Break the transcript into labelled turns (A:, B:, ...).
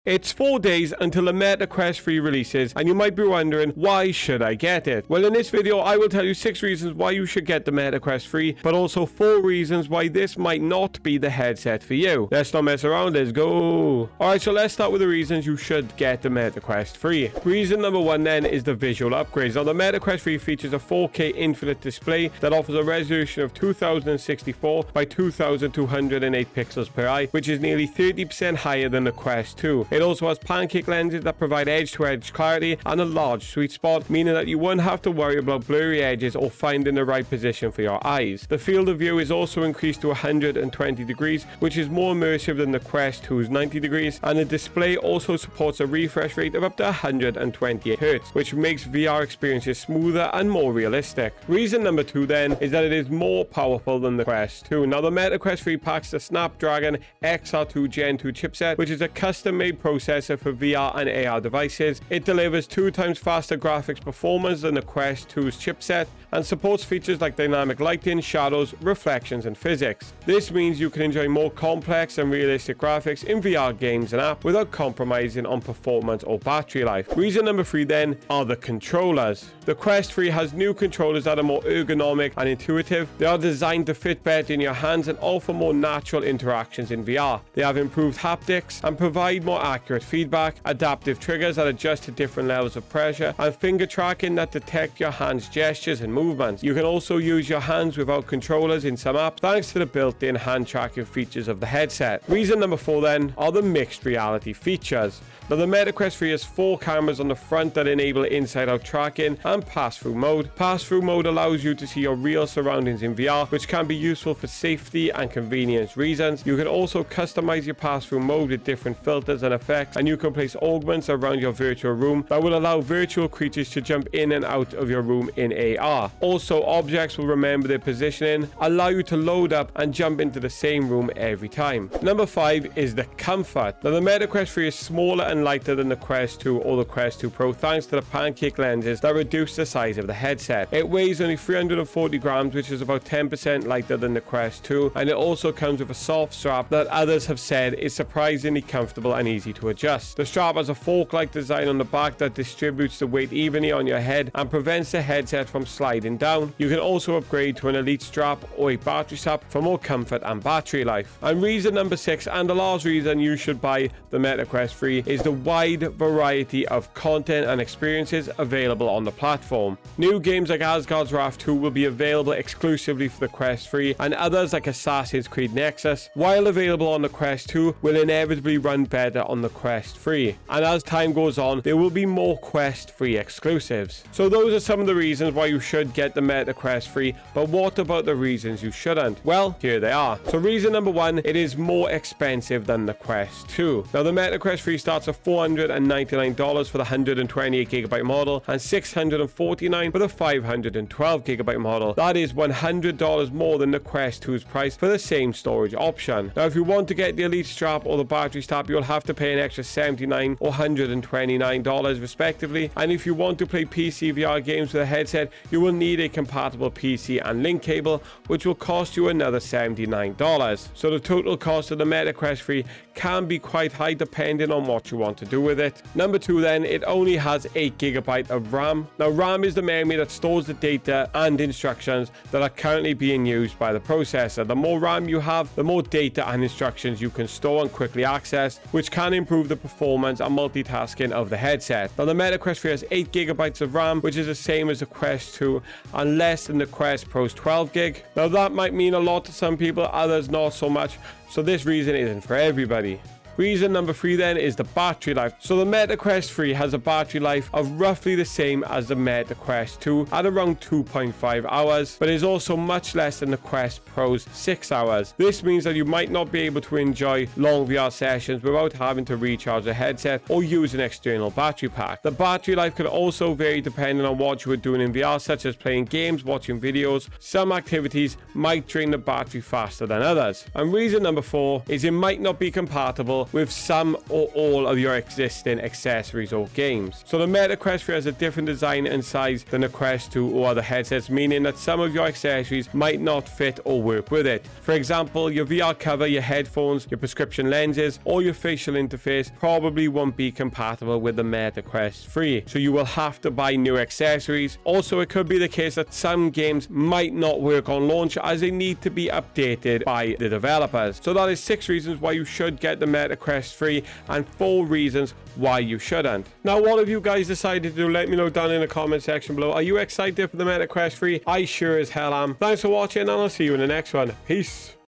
A: It's 4 days until the Meta Quest 3 releases, and you might be wondering, why should I get it? Well, in this video, I will tell you 6 reasons why you should get the Meta Quest 3, but also 4 reasons why this might not be the headset for you. Let's not mess around, let's go. Alright, so let's start with the reasons you should get the Meta Quest 3. Reason number 1 then is the visual upgrades. Now, the Meta Quest 3 features a 4K infinite display that offers a resolution of 2064 by 2208 pixels per eye, which is nearly 30% higher than the Quest 2. It also has pancake lenses that provide edge-to-edge clarity and a large sweet spot, meaning that you won't have to worry about blurry edges or finding the right position for your eyes. The field of view is also increased to 120 degrees, which is more immersive than the Quest 2's 90 degrees, and the display also supports a refresh rate of up to 128 Hz, which makes VR experiences smoother and more realistic. Reason number 2 then is that it is more powerful than the Quest 2. Now, the Meta Quest 3 packs the Snapdragon XR2 Gen 2 chipset, which is a custom-made processor for VR and AR devices. It delivers 2 times faster graphics performance than the Quest 2's chipset and supports features like dynamic lighting, shadows, reflections, and physics. This means you can enjoy more complex and realistic graphics in VR games and apps without compromising on performance or battery life. Reason number 3 then are the controllers. The Quest 3 has new controllers that are more ergonomic and intuitive. They are designed to fit better in your hands and offer more natural interactions in VR. They have improved haptics and provide more accurate feedback, adaptive triggers that adjust to different levels of pressure, and finger tracking that detect your hands' gestures and movements. You can also use your hands without controllers in some apps thanks to the built-in hand tracking features of the headset. Reason number 4 then are the mixed reality features. Now, the Meta Quest 3 has 4 cameras on the front that enable inside-out tracking and pass-through mode. Pass-through mode allows you to see your real surroundings in VR, which can be useful for safety and convenience reasons. You can also customize your pass-through mode with different filters and effects, and you can place augments around your virtual room that will allow virtual creatures to jump in and out of your room in AR. Also, objects will remember their positioning, allow you to load up and jump into the same room every time. Number 5 is the comfort. Now, the Meta Quest 3 is smaller and lighter than the Quest 2 or the Quest 2 Pro thanks to the pancake lenses that reduce the size of the headset. It weighs only 340 grams, which is about 10% lighter than the Quest 2, and it also comes with a soft strap that others have said is surprisingly comfortable and easy to adjust. The strap has a fork-like design on the back that distributes the weight evenly on your head and prevents the headset from sliding down. You can also upgrade to an Elite strap or a battery strap for more comfort and battery life. And reason number 6, and the last reason you should buy the Meta Quest 3, is the wide variety of content and experiences available on the platform. New games like Asgard's Wrath 2 will be available exclusively for the Quest 3, and others like Assassin's Creed Nexus, while available on the Quest 2, will inevitably run better on the Quest 3. And as time goes on, there will be more Quest 3 exclusives. So those are some of the reasons why you should get the Meta Quest 3, but what about the reasons you shouldn't? Well, here they are. So reason number 1, it is more expensive than the Quest 2. Now, the Meta Quest 3 starts at $499 for the 128GB model and $649 for the 512GB model. That is $100 more than the Quest 2's price for the same storage option. Now, if you want to get the Elite strap or the battery strap, you'll have to pay an extra $79 or $129 respectively, and if you want to play PC VR games with a headset, you will need a compatible PC and link cable, which will cost you another $79. So the total cost of the Meta Quest 3 can be quite high depending on what you want to do with it. Number 2 then, it only has 8GB of RAM. Now, RAM is the memory that stores the data and instructions that are currently being used by the processor. The more RAM you have, the more data and instructions you can store and quickly access, which can improve the performance and multitasking of the headset. Now, the Meta Quest 3 has 8GB of RAM, which is the same as the Quest 2 and less than the Quest Pro's 12GB. Now, that might mean a lot to some people, others not so much, so this reason isn't for everybody. Reason number 3 then is the battery life. So the Meta Quest 3 has a battery life of roughly the same as the Meta Quest 2 at around 2.5 hours, but is also much less than the Quest Pro's 6 hours. This means that you might not be able to enjoy long VR sessions without having to recharge the headset or use an external battery pack. The battery life can also vary depending on what you are doing in VR, such as playing games, watching videos. Some activities might drain the battery faster than others. And reason number 4 is it might not be compatible compatible with some or all of your existing accessories or games. So the Meta Quest 3 has a different design and size than the Quest 2 or other headsets, meaning that some of your accessories might not fit or work with it. For example, your VR cover, your headphones, your prescription lenses, or your facial interface probably won't be compatible with the Meta Quest 3, so you will have to buy new accessories. Also, it could be the case that some games might not work on launch as they need to be updated by the developers. So that is 6 reasons why you should get the Meta Quest 3 and 4 reasons why you shouldn't. Now, what have you guys decided to do? Let me know down in the comment section below. Are you excited for the Meta Quest 3? I sure as hell am. Thanks for watching, and I'll see you in the next one. Peace.